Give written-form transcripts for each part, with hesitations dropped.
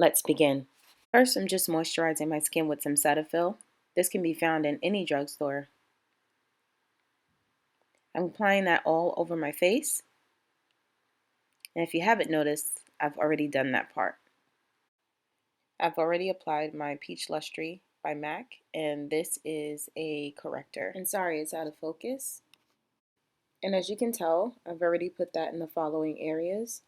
Let's begin. First, I'm just moisturizing my skin with some Cetaphil. This can be found in any drugstore. I'm applying that all over my face. And if you haven't noticed, I've already done that part. I've already applied my Peach Lustry by MAC, and this is a corrector. And sorry, it's out of focus. And as you can tell, I've already put that in the following areas.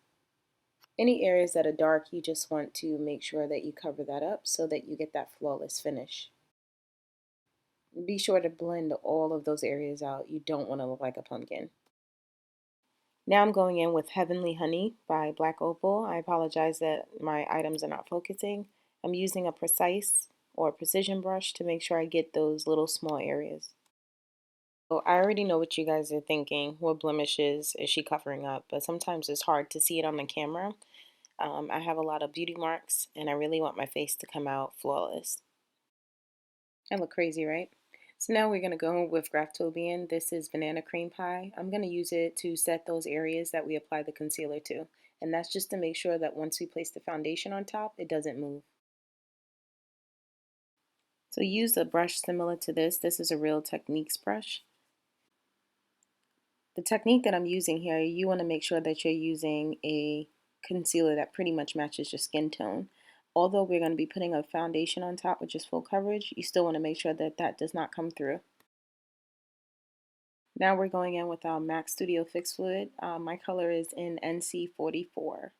Any areas that are dark, you just want to make sure that you cover that up so that you get that flawless finish. Be sure to blend all of those areas out. You don't want to look like a pumpkin. Now I'm going in with Heavenly Honey by Black Opal. I apologize that my items are not focusing. I'm using a precise or precision brush to make sure I get those little small areas. So I already know what you guys are thinking. What blemishes is she covering up? But sometimes it's hard to see it on the camera. I have a lot of beauty marks and I really want my face to come out flawless. I look crazy, right? So now we're going to go with Graftobian. This is Banana Cream Pie. I'm going to use it to set those areas that we apply the concealer to. And that's just to make sure that once we place the foundation on top, it doesn't move. So use a brush similar to this. This is a Real Techniques brush. The technique that I'm using here, you want to make sure that you're using a concealer that pretty much matches your skin tone. Although we're going to be putting a foundation on top, which is full coverage, you still want to make sure that that does not come through. Now we're going in with our MAC Studio Fix Fluid. My color is in NC44.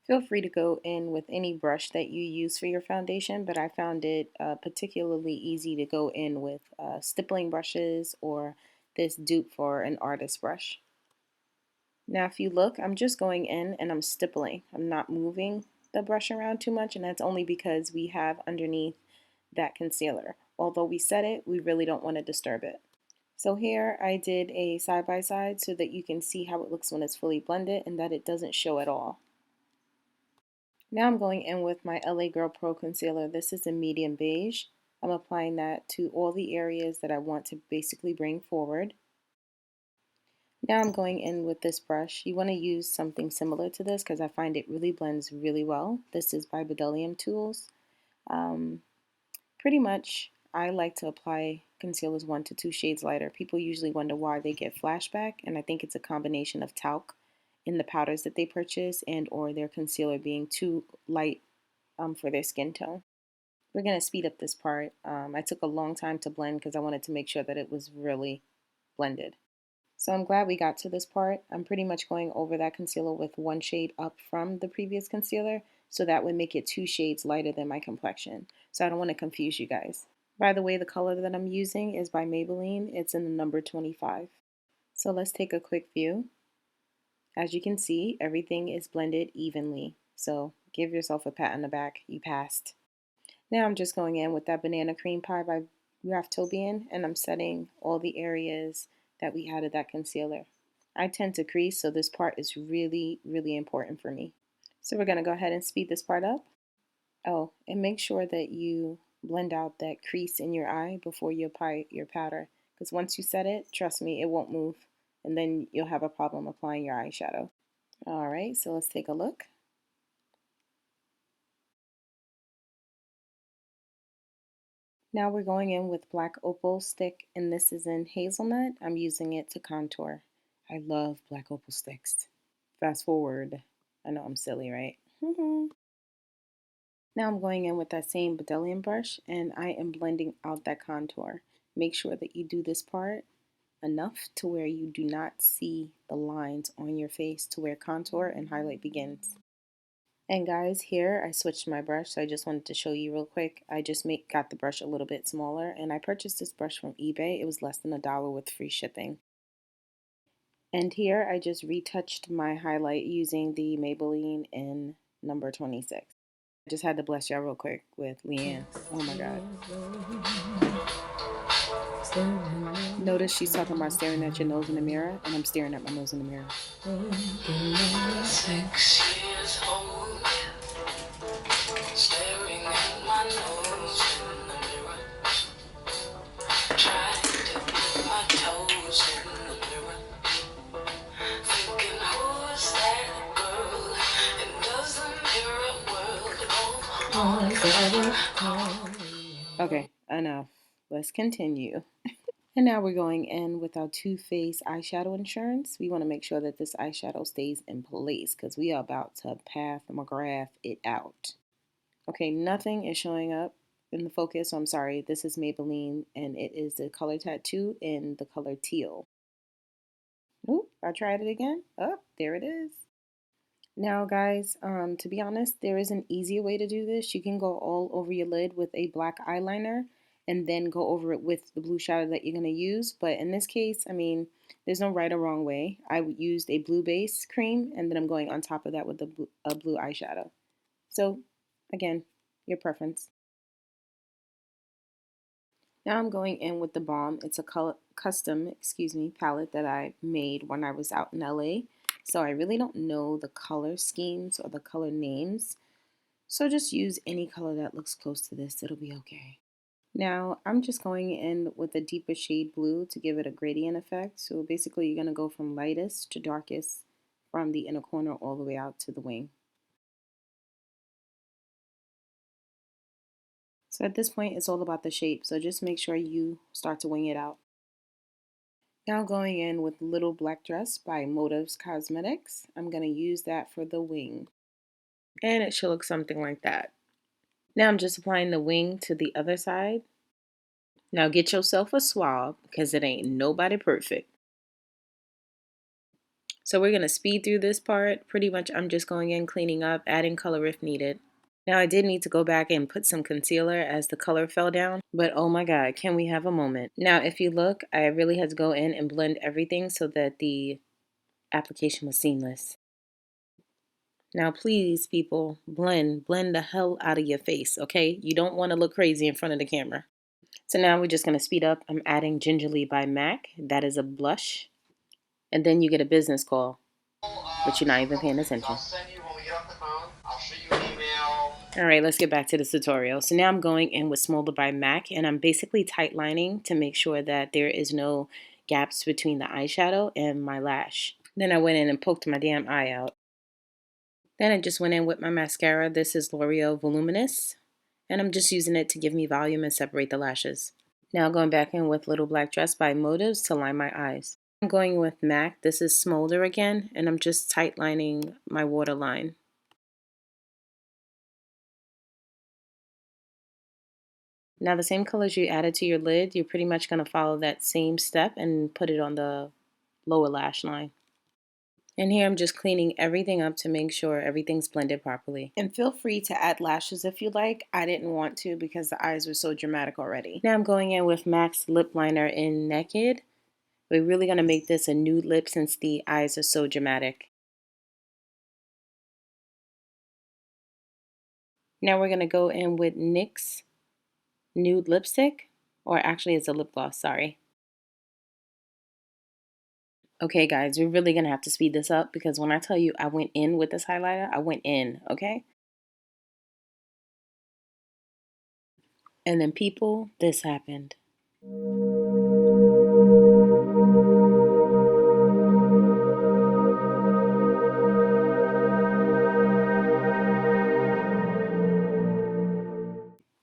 Feel free to go in with any brush that you use for your foundation, but I found it particularly easy to go in with stippling brushes or this dupe for an artist brush. Now if you look, I'm just going in and I'm stippling. I'm not moving the brush around too much, and that's only because we have underneath that concealer. Although we set it, we really don't want to disturb it. So here I did a side-by-side so that you can see how it looks when it's fully blended and that it doesn't show at all. Now I'm going in with my LA Girl Pro Concealer. This is a medium beige. I'm applying that to all the areas that I want to basically bring forward. Now I'm going in with this brush. You want to use something similar to this because I find it really blends really well. This is by Bedazzle Tools. Pretty much I like to apply concealers 1 to 2 shades lighter. People usually wonder why they get flashback, and I think it's a combination of talc in the powders that they purchase and or their concealer being too light for their skin tone. We're going to speed up this part. I took a long time to blend because I wanted to make sure that it was really blended. So I'm glad we got to this part. I'm pretty much going over that concealer with 1 shade up from the previous concealer, so that would make it 2 shades lighter than my complexion. So I don't want to confuse you guys. By the way, the color that I'm using is by Maybelline. It's in the number 25. So let's take a quick view. As you can see, everything is blended evenly. So give yourself a pat on the back. You passed. Now I'm just going in with that Banana Cream Pie by Graftobian, and I'm setting all the areas that we added that concealer. I tend to crease, so this part is really, really important for me. So we're going to go ahead and speed this part up. Oh, and make sure that you blend out that crease in your eye before you apply your powder, because once you set it, trust me, it won't move, and then you'll have a problem applying your eyeshadow. Alright, so let's take a look. Now we're going in with Black Opal stick, and this is in Hazelnut. I'm using it to contour. I love Black Opal sticks. Fast forward. I know I'm silly, right? Now I'm going in with that same Bedazzle brush, and I am blending out that contour. Make sure that you do this part enough to where you do not see the lines on your face to where contour and highlight begins. And guys, here I switched my brush, so I just wanted to show you real quick. I just got the brush a little bit smaller, and I purchased this brush from eBay. It was less than $1 with free shipping. And here I just retouched my highlight using the Maybelline in number 26. I just had to bless y'all real quick with Leanne. Oh my God. Notice she's talking about staring at your nose in the mirror, and I'm staring at my nose in the mirror. 6 years old, staring at my nose in the mirror, trying to put my toes in the mirror, thinking who's that girl, and does the mirror world enough. Let's continue. And now we're going in with our Too Faced eyeshadow insurance. We want to make sure that this eyeshadow stays in place because we are about to path McGrath it out. Okay, nothing is showing up in the focus, so I'm sorry. This is Maybelline, and it is the Color Tattoo in the color teal. Oop, I tried it again. Oh, there it is. Now, guys, to be honest, there is an easier way to do this. You can go all over your lid with a black eyeliner and then go over it with the blue shadow that you're going to use. But in this case, I mean, there's no right or wrong way. I used a blue base cream, and then I'm going on top of that with a blue eyeshadow. So, again, your preference. Now I'm going in with the Balm. It's a custom palette that I made when I was out in LA. So I really don't know the color schemes or the color names. So just use any color that looks close to this. It'll be okay. Now I'm just going in with a deeper shade blue to give it a gradient effect. So basically you're going to go from lightest to darkest from the inner corner all the way out to the wing. So at this point, it's all about the shape. So just make sure you start to wing it out. Now going in with Little Black Dress by Motives Cosmetics. I'm going to use that for the wing. And it should look something like that. Now I'm just applying the wing to the other side. Now get yourself a swab because it ain't nobody perfect. So we're going to speed through this part. Pretty much I'm just going in, cleaning up, adding color if needed. Now I did need to go back and put some concealer as the color fell down, but oh my god, can we have a moment? Now if you look, I really had to go in and blend everything so that the application was seamless. Now please people, blend the hell out of your face, okay? You don't want to look crazy in front of the camera. So now we're just going to speed up. I'm adding Gingerly by MAC. That is a blush. And then you get a business call, but you're not even paying attention. Alright, let's get back to the tutorial. So now I'm going in with Smolder by MAC, and I'm basically tight lining to make sure that there is no gaps between the eyeshadow and my lash. Then I went in and poked my damn eye out. Then I just went in with my mascara. This is L'Oreal Voluminous, and I'm just using it to give me volume and separate the lashes. Now going back in with Little Black Dress by Motives to line my eyes. I'm going with MAC. This is Smolder again, and I'm just tight lining my waterline. Now the same colors you added to your lid, you're pretty much going to follow that same step and put it on the lower lash line. And here I'm just cleaning everything up to make sure everything's blended properly. And feel free to add lashes if you like. I didn't want to because the eyes were so dramatic already. Now I'm going in with MAC's lip liner in Naked. We're really going to make this a nude lip since the eyes are so dramatic. Now we're going to go in with NYX Nude lipstick, or actually it's a lip gloss, sorry. Okay guys, we're really gonna have to speed this up because when I tell you I went in with this highlighter, I went in, okay? And then people, this happened.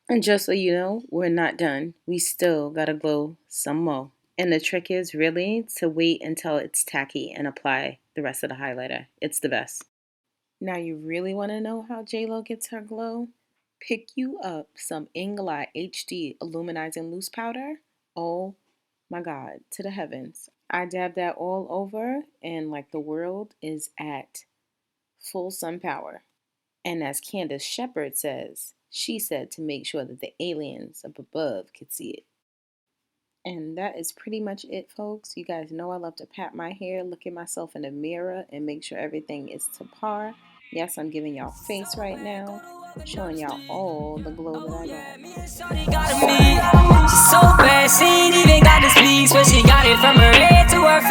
And just so you know, we're not done. We still gotta glow some more. And the trick is really to wait until it's tacky and apply the rest of the highlighter. It's the best. Now you really want to know how JLo gets her glow? Pick you up some Inglot HD Illuminizing Loose Powder. Oh my god, to the heavens. I dab that all over and like the world is at full sun power. And as Candace Shepard says, she said to make sure that the aliens up above could see it. And that is pretty much it, folks. You guys know I love to pat my hair, look at myself in the mirror, and make sure everything is to par. Yes, I'm giving y'all face right now, showing y'all all the glow that I got. She's so bad, she ain't even got the sleeves, but she got it from her head to her